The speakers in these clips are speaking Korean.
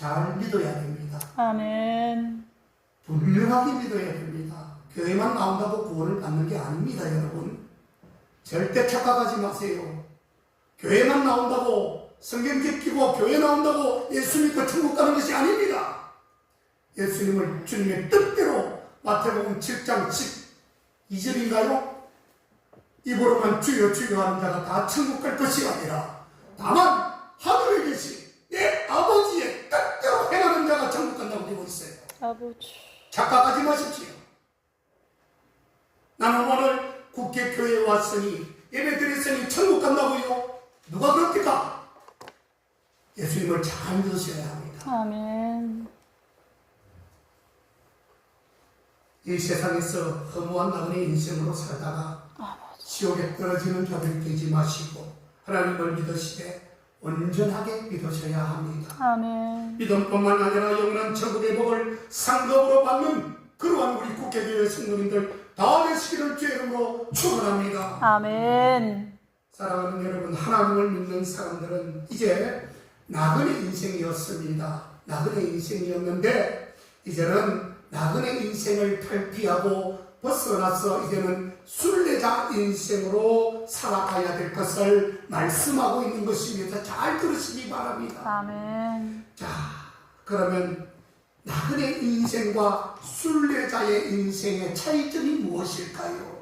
잘 믿어야 됩니다. 아멘. 분명하게 믿어야 됩니다. 교회만 나온다고 구원을 받는 게 아닙니다, 여러분. 절대 착각하지 마세요. 교회만 나온다고, 성경 제끼고 교회 나온다고 예수 믿고 천국 가는 것이 아닙니다. 예수님을 주님의 뜻대로 마태복음 7장 12절인가요? 입으로만 주여 주여 하는 자가 다 천국 갈 것이 아니라 다만 하늘에 계신 내 아버지의 뜻대로 행하는 자가 천국 간다고 되어 있어요. 아버지. 착각하지 마십시오. 나는 오늘 국회 교회에 왔으니 예배 드렸으니 천국 간다고요? 누가 그럽니까? 예수님을 잘 믿으셔야 합니다. 아멘. 이 세상에서 허무한 나그네 인생으로 살다가 지옥에 떨어지는 자들 되지 마시고 하나님을 믿으시되 온전하게 믿으셔야 합니다. 아멘. 믿음뿐만 아니라 영원한 천국의 복을 상급으로 받는 그러한 우리 국회교회 성도님들 다 되시기를 주의 이름으로 축원합니다. 아멘. 사랑하는 여러분, 하나님을 믿는 사람들은 이제 나그네 인생이었습니다. 나그네 인생이었는데 이제는 나그네 인생을 탈피하고 벗어나서 이제는 순례자 인생으로 살아가야 될 것을 말씀하고 있는 것입니다. 잘 들으시기 바랍니다. 아멘. 자, 그러면 나그네 인생과 순례자의 인생의 차이점이 무엇일까요?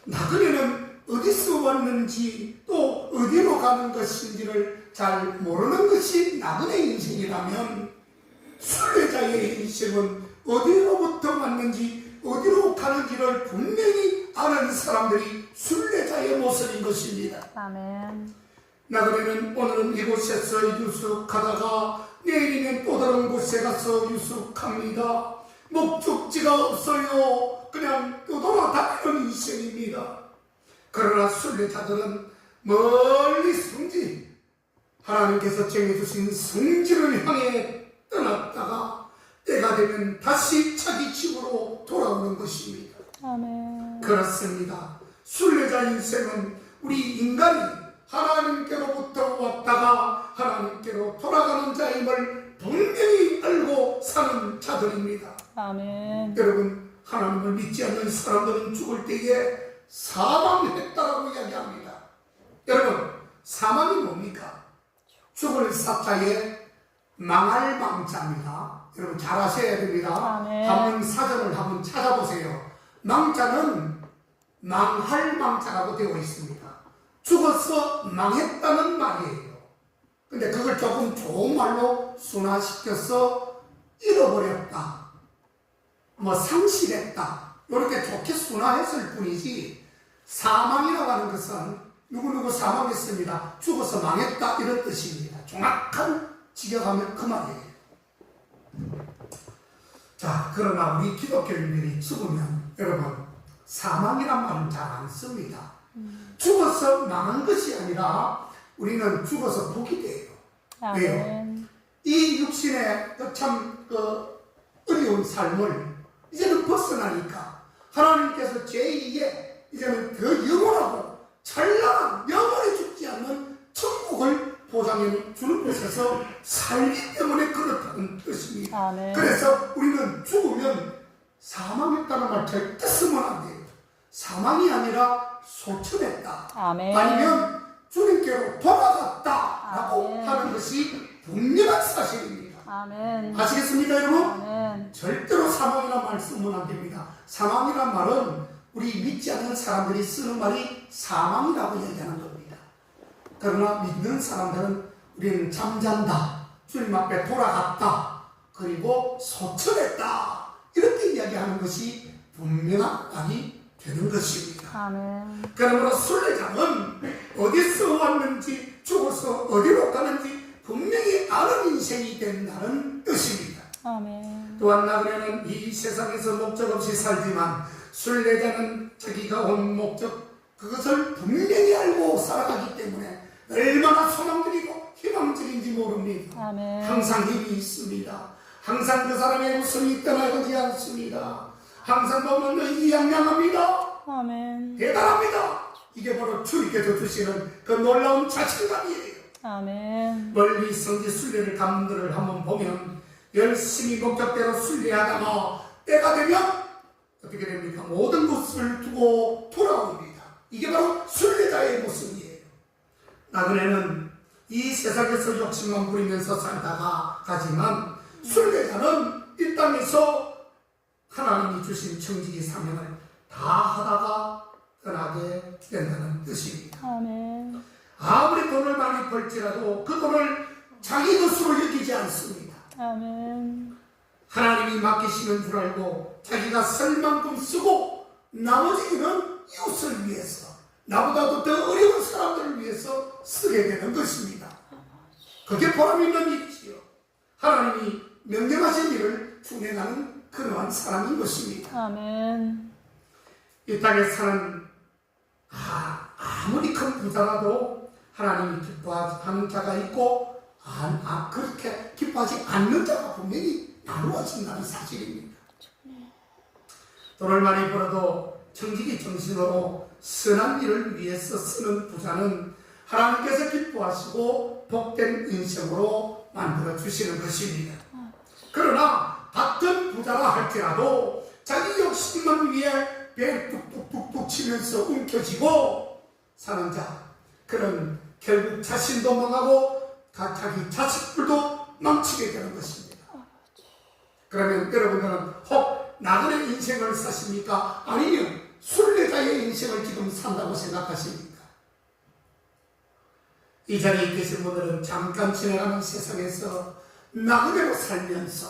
나그네는 어디서 왔는지 또 어디로 가는 것인지를 잘 모르는 것이 나그네 인생이라면 순례자의 인생은 어디로부터 왔는지 어디로 가는지를 분명히 아는 사람들이 순례자의 모습인 것입니다. 아멘. 나그네는 오늘은 이곳에서 유숙하다가 내일이면 또 다른 곳에 가서 유숙합니다. 목적지가 없어요. 그냥 떠돌아다니는 인생입니다. 그러나 순례자들은 멀리 성지, 하나님께서 정해주신 성지를 향해 떠났다가 때가 되면 다시 자기 집으로 돌아오는 것입니다. 아멘. 그렇습니다. 순례자 인생은 우리 인간이 하나님께로부터 왔다가 하나님께로 돌아가는 자임을 분명히 알고 사는 자들입니다. 아멘. 여러분, 하나님을 믿지 않는 사람들은 죽을 때에 사망했다라고 이야기합니다. 여러분, 사망이 뭡니까? 죽을 사자에 망할 망자입니다. 여러분 잘 아셔야 됩니다. 아멘. 한번 사전을 한번 찾아보세요. 망자는 망할 망자라고 되어 있습니다. 죽어서 망했다는 말이에요. 근데 그걸 조금 좋은 말로 순화시켜서 잃어버렸다, 뭐 상실했다, 이렇게 좋게 순화했을 뿐이지 사망이라고 하는 것은 누구누구 사망했습니다, 죽어서 망했다, 이런 뜻입니다. 정확한 직역하면 그 말이에요. 자, 그러나 우리 기독교인들이 죽으면 여러분 사망이란 말은 잘 안 씁니다. 죽어서 망한 것이 아니라 우리는 죽어서 복이 돼요. 왜요? 아멘. 이 육신의 참 어려운 삶을 이제는 벗어나니까 하나님께서 제2의 이제는 더 영원하고 찬란한 영원히 죽지 않는 천국을 보장해 주는 곳에서 살기 때문에 그렇다는 뜻입니다. 아멘. 그래서 우리는 죽으면 사망했다는 말 절대 쓰면 안 돼요. 사망이 아니라 소천했다. 아멘. 아니면 주님께로 돌아갔다라고 아멘. 하는 것이 분명한 사실입니다. 아멘. 아시겠습니까, 여러분? 아멘. 절대로 사망이란 말 쓰면 안 됩니다. 사망이란 말은 우리 믿지 않는 사람들이 쓰는 말이 사망이라고 얘기하는 겁니다. 그러나 믿는 사람들은 우리는 잠잔다, 주님 앞에 돌아갔다, 그리고 소천했다, 이렇게 이야기하는 것이 분명한 말이 되는 것입니다. 아멘. 그러므로 순례자는 어디서 왔는지 죽어서 어디로 가는지 분명히 아는 인생이 된다는 뜻입니다. 아멘. 또한 나그네는 이 세상에서 목적 없이 살지만 순례자는 자기가 온 목적, 그것을 분명히 알고 살아가기 때문에 얼마나 소망적이고 희망적인지 모릅니다. 아멘. 항상 힘이 있습니다. 항상 그 사람의 웃음이 떠나가지 않습니다. 항상 보면 의기양양합니다. 아멘. 대단합니다. 이게 바로 주님께서 주시는 그 놀라운 자신감이에요. 아멘. 멀리 성지 순례를 간 분들을 한번 보면 열심히 목적대로 순례하다가 때가 되면 어떻게 됩니까? 모든 것을 두고 돌아옵니다. 이게 바로 순례자의 모습이에요. 나그네는 이 세상에서 욕심만 부리면서 살다가 가지만 순례자는 이 땅에서 하나님이 주신 청지기 사명을 다 하다가 떠나게 된다는 뜻입니다. 아멘. 아무리 돈을 많이 벌지라도 그 돈을 자기 것으로 여기지 않습니다. 아멘. 하나님이 맡기시는 줄 알고 자기가 쓸 만큼 쓰고 나머지는 이웃을 위해서 나보다도 더 어려운 사람들을 위해서 쓰게 되는 것입니다. 그게 보람 있는 일이지요. 하나님이 명령하신 일을 준행하는 그러한 사람인 것입니다. 아멘. 이 땅에 사는 아무리 큰 부자라도 하나님이 기뻐하는 자가 있고 그렇게 기뻐하지 않는 자가 분명히 나누어진다는 사실입니다. 돈을 많이 벌어도 정직이 정신으로 선한 일을 위해서 쓰는 부자는 하나님께서 기뻐하시고 복된 인생으로 만들어 주시는 것입니다. 그러나 같은 부자라 할지라도 자기 욕심만 위해 배 뚝뚝뚝뚝 치면서 움켜쥐고 사는 자, 그런 결국 자신도 망하고 자기 자식들도 망치게 되는 것입니다. 그러면 여러분들은 혹 나그네 인생을 사십니까? 아니면 순례자의 인생을 지금 산다고 생각하십니까? 이 자리에 계신 분들은 잠깐 지나가는 세상에서 나그네로 살면서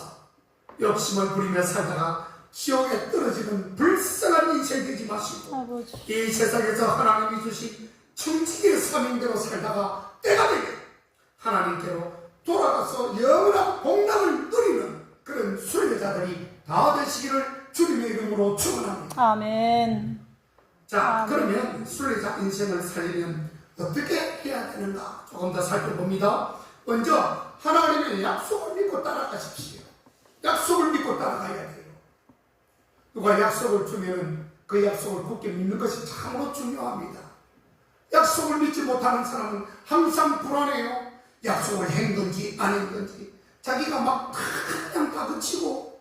욕심을 부리며 살다가 지옥에 떨어지는 불쌍한 인생 되지 마시고 아버지. 이 세상에서 하나님이 주신 청지기의 사명대로 살다가 때가 되면 하나님께로 돌아가서 영원한 복락을 누리는 그런 순례자들이 다 되시기를 주님의 이름으로 축원합니다. 아멘. 자, 아멘. 그러면 순례자 인생을 살리면 어떻게 해야 되는가 조금 더 살펴봅니다. 먼저 하나님의 약속을 믿고 따라가십시오. 약속을 믿고 따라가야 돼요. 누가 약속을 주면 그 약속을 굳게 믿는 것이 참으로 중요합니다. 약속을 믿지 못하는 사람은 항상 불안해요. 약속을 한 건지 안 한 건지 자기가 막 그냥 다그치고.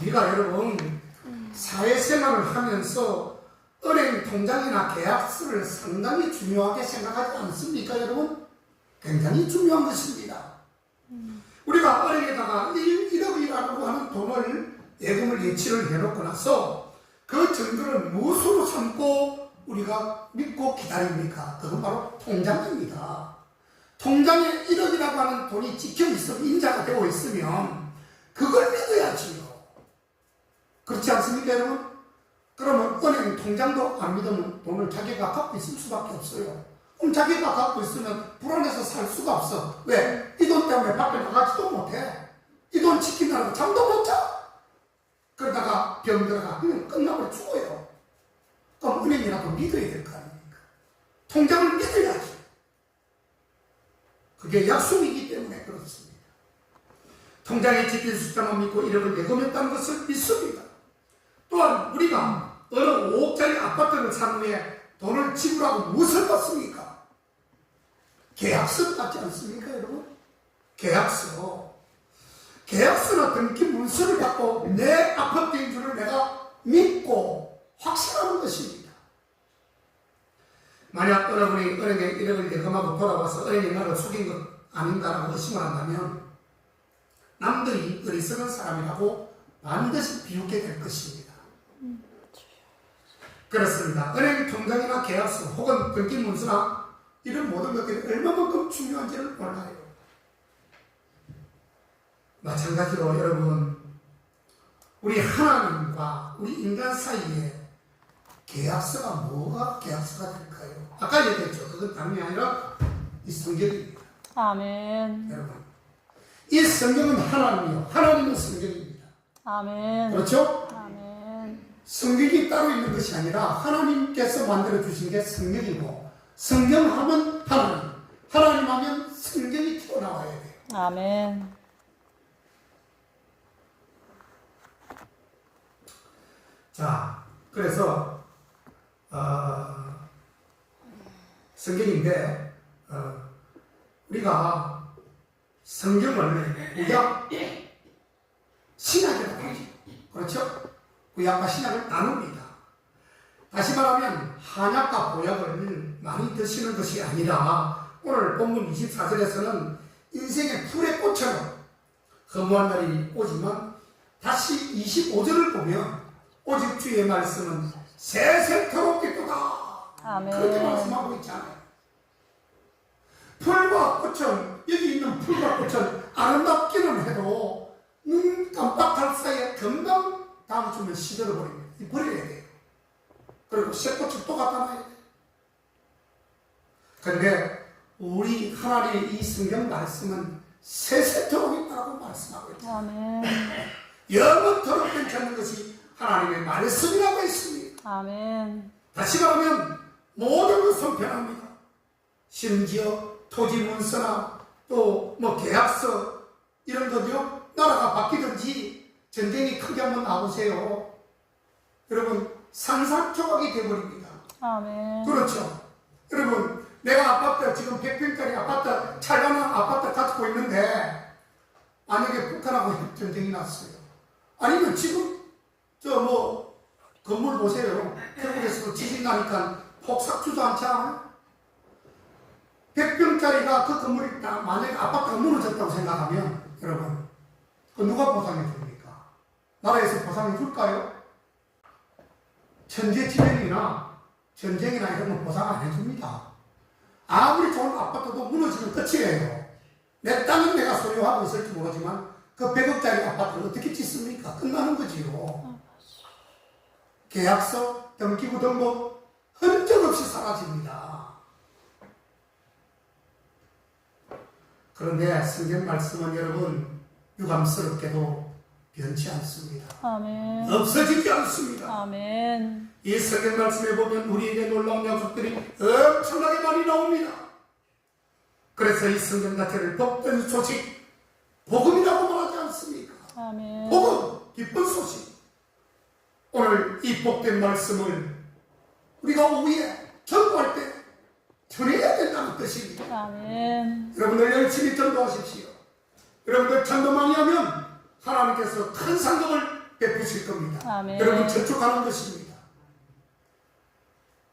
우리가 여러분 사회생활을 하면서 은행 통장이나 계약서를 상당히 중요하게 생각하지 않습니까 여러분? 굉장히 중요한 것입니다. 우리가 은행에다가 1억이라고 하는 돈을 예금을 예치를 해놓고 나서 그 증거를 무엇으로 삼고 우리가 믿고 기다립니까? 그건 바로 통장입니다. 통장에 1억이라고 하는 돈이 찍혀있어 인자가 되어 있으면 그걸 믿어야지요. 그렇지 않습니까 여러분? 그러면 은행 통장도 안 믿으면 돈을 자기가 갖고 있을 수밖에 없어요. 그럼 자기가 갖고 있으면 불안해서 살 수가 없어. 왜? 이 돈 때문에 밖에 나가지도 못해. 이 돈 지킨다고 잠도 못 자. 그러다가 병 들어가. 그냥 끝나고 죽어요. 그럼 은행이라도 믿어야 될 거 아닙니까? 통장을 믿어야지. 그게 약속이기 때문에 그렇습니다. 통장에 찍힌 숫자만 믿고 1억을 예금했다는 것을 믿습니다. 또한 우리가 어느 5억짜리 아파트를 산 후에 돈을 지불하고 무엇을 받습니까? 계약서를 받지 않습니까 여러분? 계약서. 계약서나 등기 문서를 받고 내 아파트인 줄을 내가 믿고 확신하는 것입니다. 만약 여러분이 은행에 1억을 예금하고 돌아와서 은행이 나를 속인 것 아닌가라고 의심을 한다면 남들이 어리석은 사람이라고 반드시 비웃게 될 것입니다. 그렇습니다. 은행 통장이나 계약서 혹은 등기 문서나 이런 모든 것들이 얼마만큼 중요한지를 몰라요. 마찬가지로 여러분 우리 하나님과 우리 인간 사이에 계약서가 뭐가 계약서가 될까요? 아까 얘기했죠. 그건 다름이 아니라 이 성경입니다. 아멘. 여러분 이 성경은 하나님이요. 하나님은 성경입니다. 아멘. 그렇죠? 아멘. 성경이 따로 있는 것이 아니라 하나님께서 만들어 주신 게 성경이고 성경하면 하나님, 하나님 하면 성경이 튀어나와야 돼요. 아멘. 자, 그래서 성경인데 우리가 성경을 구약, 신약이라고 하죠. 그렇죠? 구약과 신약을 나눕니다. 다시 말하면 한약과 보약을 많이 드시는 것이 아니라 오늘 본문 24절에서는 인생의 풀의 꽃처럼 허무한 날이 오지만 다시 25절을 보면 오직 주의 말씀은 세세토록 깊도다. 아멘. 그렇게 말씀하고 있잖아요. 풀과 꽃은 여기 있는 풀과 꽃은 아름답기는 해도 눈 깜빡할 사이에 금방 다음 주면 시들어버립니다. 버려야 돼요. 그리고 새 꽃을 또 갖다 놔야 돼요. 그런데 우리 하나님의 이 성경 말씀은 세세토록 있다고 말씀하고 있습니다. 아멘. 영원토록 괜찮은 것이 하나님의 말씀이라고 했습니다. 아멘. 다시 말하면 모든 것은 변합니다. 심지어 토지 문서나 또 뭐 계약서 이런 거죠. 나라가 바뀌든지 전쟁이 크게 한번 나오세요. 여러분 산산조각이 돼버립니다. 아멘. 그렇죠. 여러분 내가 아파트 지금 100평짜리 아파트 찬란한 아파트 갖고 있는데 만약에 북한하고 전쟁이 났어요. 아니면 지금 저 뭐 건물 보세요. 태국에서도 지진 나니까 폭삭 주저앉지 않아요? 100평짜리가 그 건물이 만약에 아파트가 무너졌다고 생각하면 여러분 그 누가 보상해 줍니까? 나라에서 보상해 줄까요? 천재지변이나 전쟁이나 이런 건 보상 안 해줍니다. 아무리 좋은 아파트도 무너지면 끝이에요. 내 땅은 내가 소유하고 있을지 모르지만 그 100억짜리 아파트를 어떻게 짓습니까? 끝나는 거지요. 계약서, 등기부 등록 흔적 없이 사라집니다. 그런데 성경 말씀은 여러분 유감스럽게도 변치 않습니다. 아멘. 없어지지 않습니다. 아멘. 이 성경 말씀에 보면 우리에게 놀라운 약속들이 엄청나게 많이 나옵니다. 그래서 이 성경 자체를 복된 소식, 복음이라고 말하지 않습니까? 아멘. 복음, 기쁜 소식. 오늘 이 복된 말씀을 우리가 오후에 전도할 때 전해야 된다는 뜻입니다. 아멘. 여러분들 열심히 전도하십시오. 여러분들 전도 많이 하면 하나님께서 큰 상급을 베푸실 겁니다. 아멘. 여러분 저축하는 것입니다.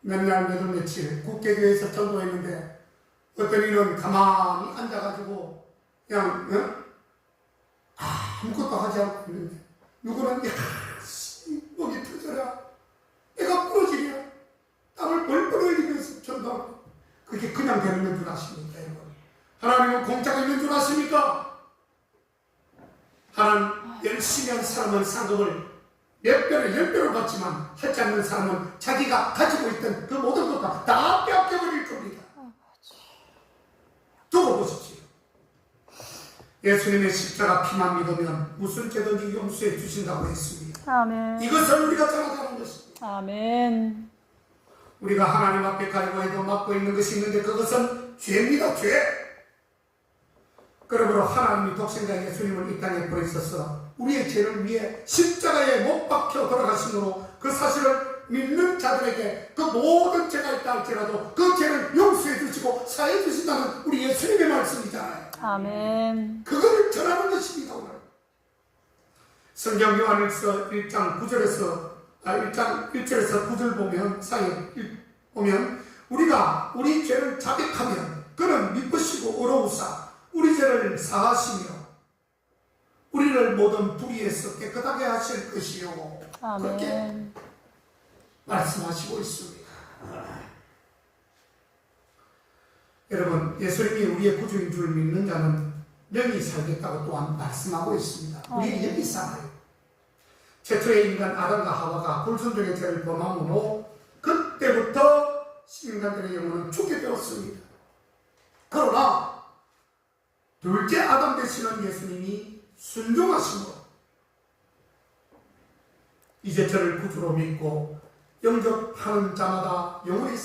몇날 며칠 국회교회에서 전도했는데 어떤 이는 가만히 앉아가지고 그냥 아무것도 하지 않고 있는데 누구는 목이 터져라 애가 부러지랴 땀을 벌벌 흘리면서 전도하고 그게 그냥 되는 줄 아십니까 여러분? 하나님은 공짜가 있는 줄 아십니까? 하나님 열심히 한 사람은 상급을 몇 배로 10배로 받지만 하지 않는 사람은 자기가 가지고 있던 그 모든 것 다 빼앗겨버릴 겁니다. 두고 보십시오. 예수님의 십자가 피만 믿으면 무슨 죄든지 용서해 주신다고 했습니다. 아멘. 이것을 우리가 전하자는 것입니다. 아멘. 우리가 하나님 앞에 가려고 해도 맡고 있는 것이 있는데 그것은 죄입니다. 죄. 그러므로 하나님이 독생자 예수님을 이 땅에 보내셔서 우리의 죄를 위해 십자가에 못 박혀 돌아가심으로 그 사실을 믿는 자들에게 그 모든 죄가 있다 할지라도 그 죄를 용서해 주시고 사해 주신다는 우리 예수님의 말씀이잖아요. 아멘. 그거를 전하는 것입니다. 오늘 성경 요한일서 1장 9절에서 1장 1절에서 9절 보면 사이 보면 우리가 우리 죄를 자백하면 그는 미쁘시고 의로우사 우리 죄를 사하시며 우리를 모든 불의에서 깨끗하게 하실 것이요. 그렇게 아멘. 말씀하시고 있습니다. 여러분 예수님이 우리의 구주인 줄 믿는 자는 영이 살겠다고 또한 말씀하고 있습니다. 우리 영이 살아요. 최초의 인간 아담과 하와가 불순종의 죄를 범함으로 그때부터 인간들의 영혼은 죽게 되었습니다. 그러나 둘째 아담 되시는 예수님이 순종하심으로 이제 저를 구주로 믿고 영접하는 자마다 영원히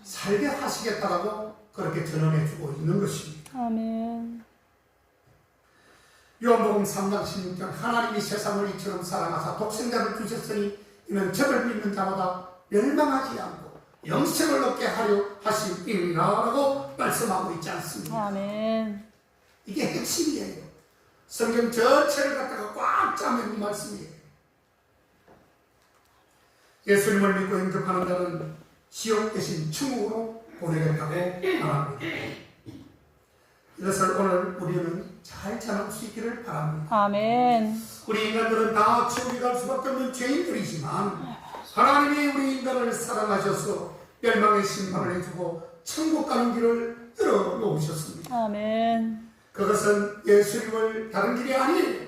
살게 하시겠다라고 그렇게 전언해 주고 있는 것입니다. 아멘. 요한복음 3장 16절 하나님이 세상을 이처럼 사랑하사 독생자를 주셨으니 이는 저를 믿는 자마다 멸망하지 않고 영생을 얻게 하려 하심이라고 말씀하고 있지 않습니까? 아멘. 이게 핵심이에요. 성경 전체를 갖다가 꽉 짜면 이 말씀이에요. 예수님을 믿고 영접하는 자는 지옥 대신 천국으로 보내겠다고 말합니다. 이것을 오늘 우리는 잘 전할 수 있기를 바랍니다. 아멘. 우리 인간들은 다 지옥에 갈 수밖에 없는 죄인들이지만 하나님이 우리 인간을 사랑하셔서 멸망의 심판을 해주고 천국 가는 길을 열어놓으셨습니다. 아멘. 그것은 예수님을 다른 길이 아니에요.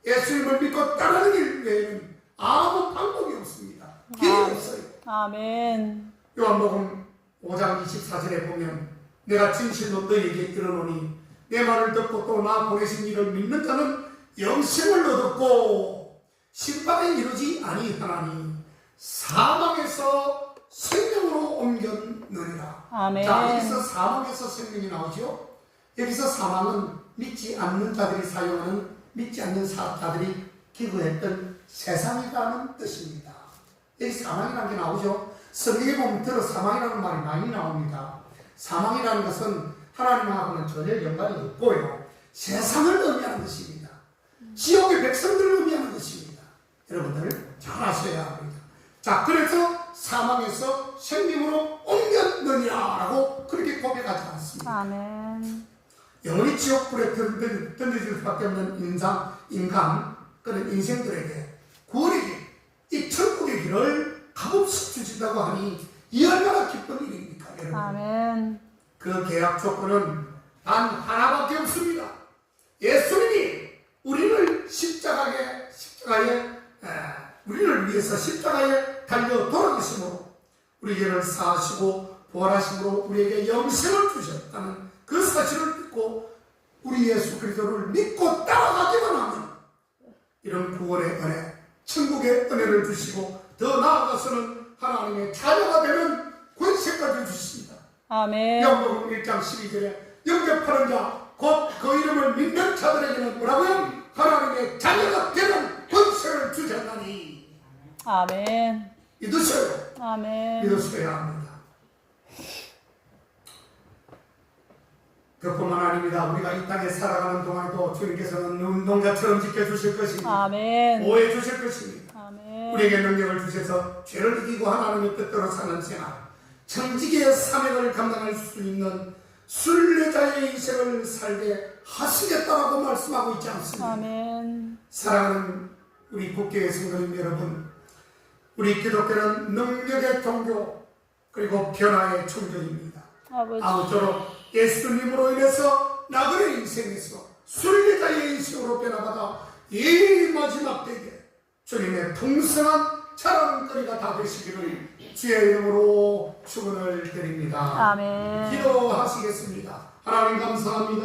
예수님을 믿고 따르는 길 외에는 아무 방법이 없습니다. 길이 없어요. 아멘. 요한복음 5장 24절에 보면 내가 진실로 너희에게 이르노니 내 말을 듣고 또 나 보내신 이를 믿는 자는 영생을 얻었고 심판에 이르지 아니하나니 사망에서 생명으로 옮겼느니라. 아멘. 자, 여기서 사망에서 생명이 나오죠. 여기서 사망은 믿지 않는 자들이 사용하는 믿지 않는 자들이 기구했던 세상이라는 뜻입니다. 여기 사망이라는 게 나오죠. 성경에 보면 들어 사망이라는 말이 많이 나옵니다. 사망이라는 것은 하나님하고는 전혀 연관이 없고요. 세상을 의미하는 것입니다. 지옥의 백성들을 의미하는 것입니다. 여러분들 잘 아셔야 합니다. 자, 그래서 사망에서 생명으로 옮겼느니라고 그렇게 고백하지 않습니다. 아멘. 영원히 지옥불에 던져질 수밖에 없는 인간 그런 인생들에게 구원의 길, 이 천국의 길을 값없이 주신다고 하니 이 얼마나 기쁜 일입니까, 여러분? 아멘. 그 계약 조건은 단 하나밖에 없습니다. 예수님이 우리를 우리를 위해서 십자가에 달려 돌아가심으로 우리 죄를 사하시고 부활하심으로 우리에게 영생을 주셨다는 그 사실을 믿고 우리 예수 그리스도를 믿고 따라가기만 하면 이런 구원의 은혜, 천국의 은혜를 주시고 더 나아가서는 하나님의 자녀가 되는 권세까지 주십니다. 아멘. 요한복음 1장 12절에 영접하는 자, 곧 그 이름을 믿는 자들에게는 뭐라고요? 하나님의 자녀가 되는 권세를 주셨나니. 아멘. 믿으셔요. 아멘. 믿으셔야 합니다. 그뿐만 아닙니다. 우리가 이 땅에 살아가는 동안에도 주님께서는 운동자처럼 지켜주실 것입니다. 아멘. 보호해 주실 것입니다. 아멘. 우리에게 능력을 주셔서 죄를 이기고 하나님의 뜻대로 사는 생활, 청지기의 사명을 감당할 수 있는 순례자의 인생을 살게 하시겠다라고 말씀하고 있지 않습니까? 아멘. 사랑하는 우리 국교의 성도님 여러분, 우리 기독교는 능력의 종교 그리고 변화의 존재입니다. 아버지. 아무쪼록 예수님으로 인해서 나그네 인생에서 순례자의 인생으로 변화받아 이 마지막 때에 주님의 풍성한 자랑거리가 다 되시기를 주의 이름으로 축원을 드립니다. 아멘. 기도하시겠습니다. 하나님 감사합니다.